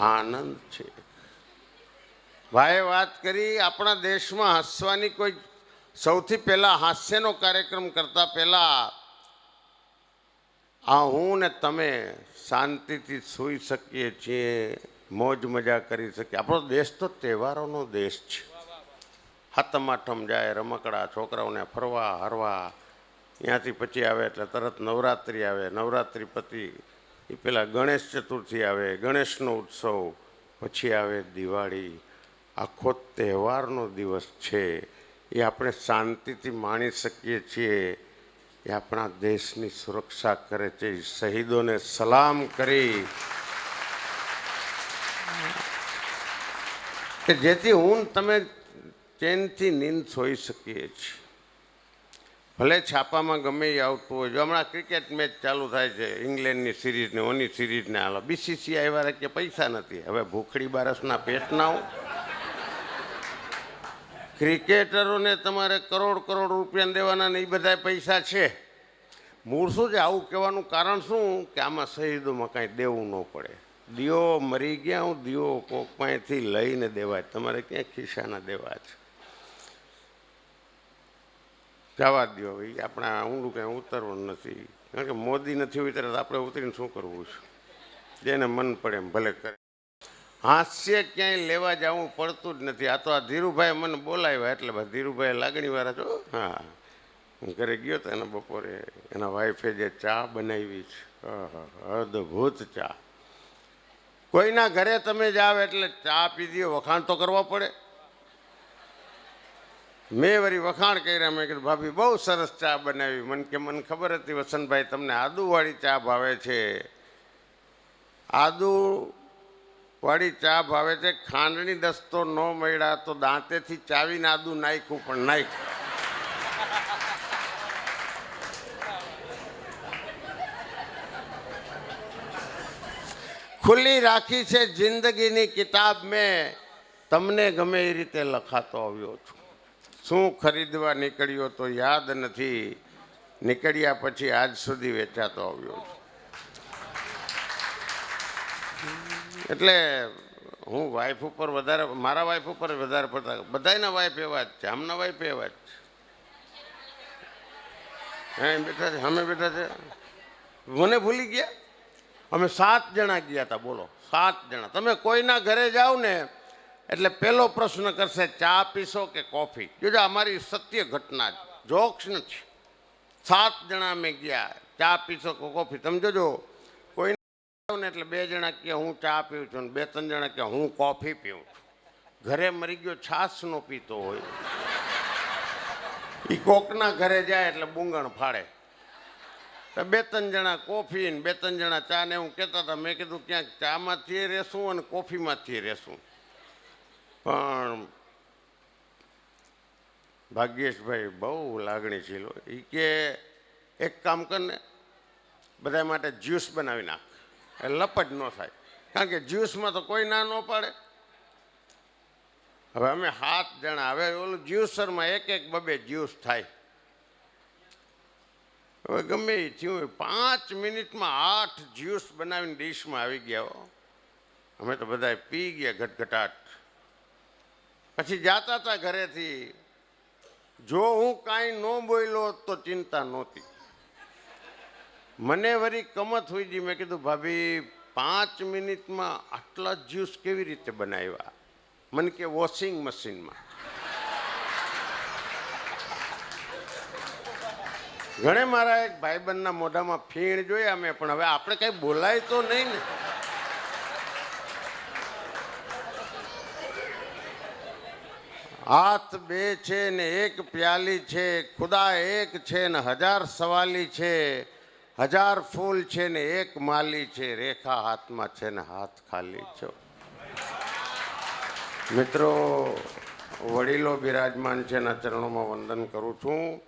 આનંદ છે. ભાઈએ વાત કરી આપણા દેશમાં હસવાની કોઈ સૌથી પહેલા હાસ્યનો કાર્યક્રમ કરતા પહેલા આ હું ને તમે શાંતિથી સૂઈ શકીએ છીએ, મોજ મજા કરી શકીએ. આપણો દેશ તો તહેવારોનો દેશ છે. હાતમ આઠમ જાય, રમકડા, છોકરાઓને ફરવા હરવા, ત્યાંથી પછી આવે એટલે તરત નવરાત્રિ આવે, નવરાત્રિ પતિ એ પહેલાં ગણેશ ચતુર્થી આવે, ગણેશનો ઉત્સવ, પછી આવે દિવાળી. આખો તહેવારનો દિવસ છે એ આપણે શાંતિથી માણી શકીએ છીએ. એ આપણા દેશની સુરક્ષા કરે છે. શહીદોને સલામ કરી કે જેથી હું તમે ચેનથી નીંદ સોઈ શકીએ છીએ. ભલે છાપામાં ગમે એ આવતું હોય. જો હમણાં ક્રિકેટ મેચ ચાલુ થાય છે, ઇંગ્લેન્ડની સિરીઝને ઓની સિરીઝને, હાલો BCCI વાળા કે પૈસા નથી. હવે ભૂખડી બારસના પેટના ક્રિકેટરોને તમારે કરોડ કરોડ રૂપિયા દેવાના ને એ બધા પૈસા છે. મૂળ શું છે? આવું કહેવાનું કારણ શું કે આમાં શહીદોમાં કાંઈ દેવું ન પડે. દિયો મરી ગયા, હું દિયો કોક પાસેથી લઈને દેવાય, તમારે ક્યાં ખિસ્સાના દેવા છે? જવા દો ભાઈ, આપણા ઊંડું કંઈ ઉતરવું નથી. કારણ કે મોદી નથી ઉતરે તો આપણે ઉતરીને શું કરવું છે? જેને મન પડે એમ ભલે કરે. હાસ્ય ક્યાંય લેવા જવું પડતું જ નથી. આ તો આ ધીરુભાઈ મને બોલાવ્યા એટલે ધીરુભાઈ લાગણીવાળા છો. હા, હું ઘરે ગયો તો એના બપોરે એના વાઈફે જે ચા બનાવી છે, અદ્ભુત ચા. કોઈના ઘરે તમે જાઓ એટલે ચા પી દો, વખાણ તો કરવા પડે. મેં વળી વખાણ કર્યા. મેં કીધું ભાભી બહુ સરસ ચા બનાવી. મને ખબર હતી વસંતભાઈ તમને આદુવાળી ચા ભાવે છે, આદુવાળી ચા ભાવે છે. ખાંડની દસ્તો ન મળ્યા તો દાંતેથી ચાવીને આદુ નાખ્યું, પણ નાખ્યું. ખુલ્લી રાખી છે જિંદગીની કિતાબ મેં, તમને ગમે એ રીતે લખાતો આવ્યો છું. શું ખરીદવા નીકળ્યો તો યાદ નથી, નીકળ્યા પછી આજ સુધી વેચાતો આવ્યો છું. એટલે હું વાઈફ ઉપર વધારે, મારા વાઈફ ઉપર વધારે પડતા, બધાના વાઈફ એવા જ છે, આમના વાઈફ એવા જ છે. બેઠા છે, અમે બેઠા છે. મને ભૂલી ગયા. અમે 7 જણા ગયા હતા, બોલો 7 જણા. તમે કોઈના ઘરે જાઓ ને એટલે પહેલો પ્રશ્ન કરશે ચા પીશો કે કોફી? જોજો અમારી સત્ય ઘટના, જોક્સ નથી. 7 જણા અમે ગયા, ચા પીશો કે કોફી? તમે જોજો કોઈ ને એટલે 2 જણા કે હું ચા પીઉં છું, 2-3 જણા કે હું કોફી પીઉં છું. ઘરે મરી ગયો છાશ નો પીતો હોય એ કોકના ઘરે જાય એટલે બુંગણ ફાડે. 2-3 જણા કોફી ને 2-3 જણા ચા ને એવું કહેતા હતા. મેં કીધું ક્યાંક ચામાંથી રહેશું અને કોફીમાંથી રહેશું. પણ ભાગ્યેશભાઈ બહુ લાગણીશીલ હોય. એ કે એક કામ કરને, બધા માટે જ્યુસ બનાવી નાખ, લપટ ન થાય. કારણ કે જ્યુસમાં તો કોઈ ના ન પાડે. હવે અમે 7 જણા, હવે ઓલું જ્યુસરમાં 1-2 જ્યુસ થાય. હવે ગમે એ થયું, 5 મિનિટમાં 8 જ્યુસ બનાવીને ડીશમાં આવી ગયા. અમે તો બધા પી ગયા ઘટઘટાટ. પછી જાતા હતા ઘરેથી. જો હું કાંઈ ન બોલ્યો તો ચિંતા નહોતી. મને વળી કમત હોઈ ગઈ. મેં કીધું ભાભી 5 મિનિટમાં આટલા જ્યુસ કેવી રીતે બનાવ્યા? મને કે વોશિંગ મશીનમાં. ઘણે મારા એક ભાઈબંધના મોઢામાં ફીણ જોયા મેં, પણ હવે આપણે કંઈ બોલાય તો નહીં ને. હાથ 2 છે ને 1 પ્યાલી છે, ખુદા એક છે ને 1000 સવાલી છે, 1000 ફૂલ છે ને 1 માલી છે, રેખા હાથમાં છે ને હાથ ખાલી છે. મિત્રો, વડીલો બિરાજમાન છે, એના ચરણોમાં વંદન કરું છું.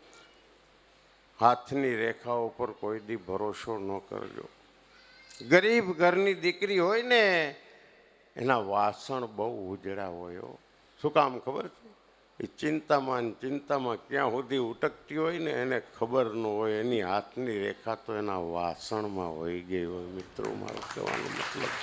હાથની રેખા ઉપર કોઈ દી ભરોસો ન કરજો. ગરીબ ઘરની દીકરી હોય ને એના વાસણ બહુ ઉજળા હોય. શું કામ ખબર છે? એ ચિંતામાં ક્યાં સુધી ઉટકતી હોય ને એને ખબર ન હોય. એની હાથની રેખા તો એના વાસણમાં હોઈ ગઈ હોય. મિત્રો, મારો કહેવાનો મતલબ